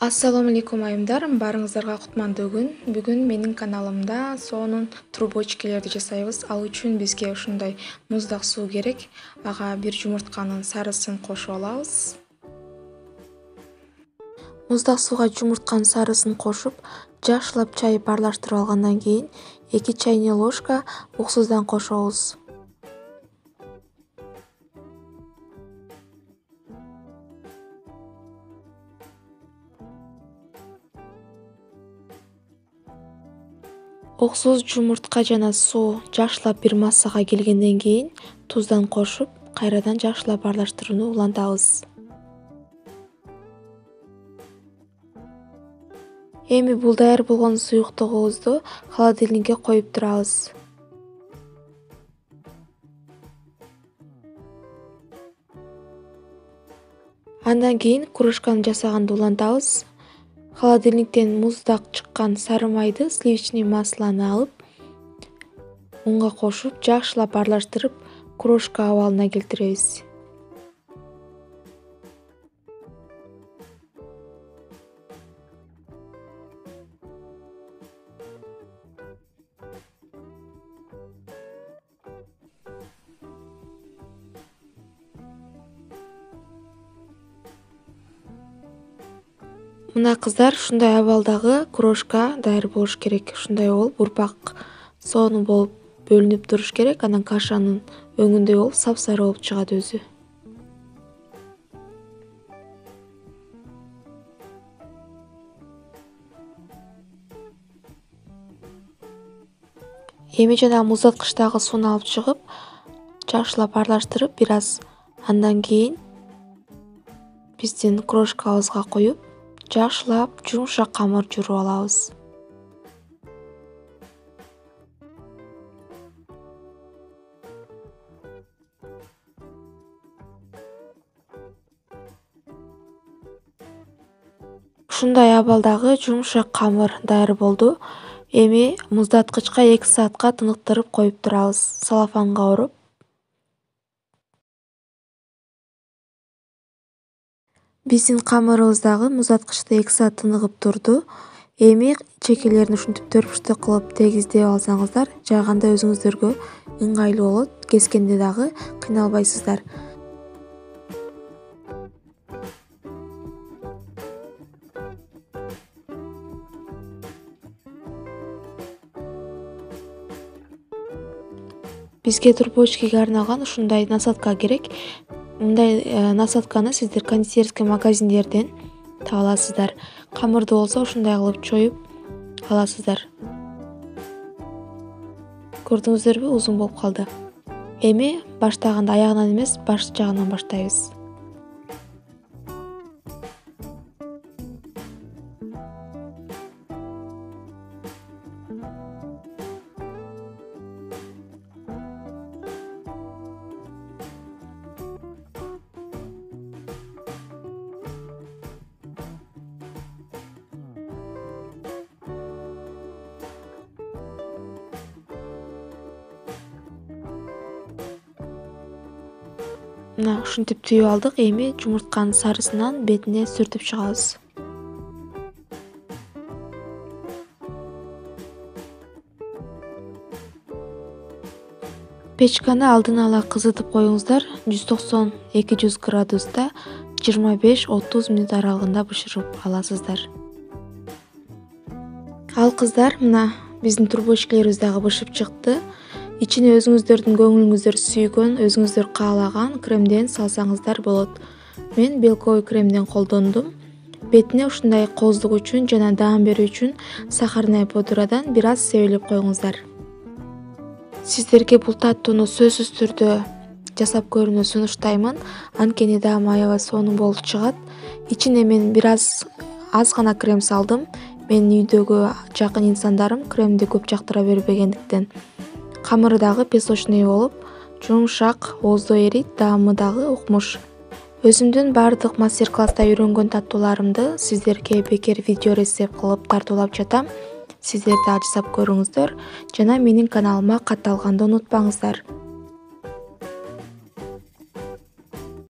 Ассаламу алейкум айымдар, барыңыздарга кутмандуу күн. Бүгүн менин каналымда соонун трубочкалерди жасайбыз. Ал үчүн бизге ушундай муздак суу керек. Ага бир жумуртканын сарысын кошуп алабыз. Муздак сууга жумуртканын сарысын кошуп, жакшылап чайып аралаштырып алгандан кийин 2 чайный ложка уксуздан кошобуз. Уксуз, жумуртка жана суу жакшылап бир массага келгенден кийин туздан кошуп, кайрадан жакшылап аралаштырууну улантабыз. Эми бул даяр болгон суюктугубузду холодильникке коюп турабыз. Андан кийин кружканы жасаганды улантабыз. Холодильниктен муздак чыккан сары майды, сливочный маслону алып, унга кошуп, жакшылап аралаштырып, крошка абалына келтиребиз. Мына кыздар, ушундай абалдагы крошка даяр болуш керек. Ушундай болуп, урпак соону болуп бөлүнүп туруш керек. Анан кашанын өңүндөй болуп, сапсары болуп чыгат өзү. Эми жана муздаткычтагы сууну алып чыгып, жакшылап аралаштырып, бир аз андан кийин биздин крошкабызга коюп, жакшылап жумшак камыр жууруп алабыз. Ушундай абалдагы жумшак камыр даяр болду. Эми муздаткычка 2 саатка тыныктырып коюп турабыз, салафанга оруп. Биздин камырыбыз дагы муздаткычта 2 саат тыныгып турду. Эми чекелерин ушинтип төрпүчтөк кылып тегиздеп алсаңыздар, жайганда өзүңүздөргө ыңгайлуу болот. Кескенде дагы кыйналбайсыздар. Бизге трубочкеге арналган ушундай насадка керек. Мындай насадканы сиздер кондитерский магазиндерден таба аласыздар. Камырды болсо ушундай кылып чоюп аласыздар. Көрдүңүздөрбү, узун болуп калды. Эми баштаганда аягынан эмес, баш жагынан баштайбыз. Мына ушинтип түйүп алдык. Эми жумуртканын сарысынан бетине сүртүп чыгабыз. Печканы алдын ала кызытып коюңуздар. 190-200 градуста 25-30 мүнөт аралыгында бышырып аласыздар. Ал кыздар, мына биздин трубочкалерибиз дагы бышып чыкты. Ичине өзүңүздөрдүн көңүлүңүздөр сүйгөн, өзүңүздөр каалаган кремден салсаңыздар болот. Мен белковый кремден колдондум. Бетине ушундай кооздук үчүн жана даам берүү үчүн сахарный пудрадан бир аз себелеп коюңуздар. Сиздерге бул таттууну сөзсүз түрдө жасап көрүүнү сунуштаймын. Анткени даам аябай сонун болуп чыгат. Ичине мен бир аз гана крем салдым. Менин үйдөгү жакын инсандарым кремди көп жактыра бербегендиктен. Камыры дагы песочный болуп, жумшак, ооздо эрийт, даамы дагы укмуш. Өзүмдүн бардык мастер-класста үйрөнгөн таттууларымды сиздерге бекер видео рецепт кылып тартуулап жатам. Сиздер да жасап көрүңүздөр жана менин каналыма катталганды унутпаңыздар.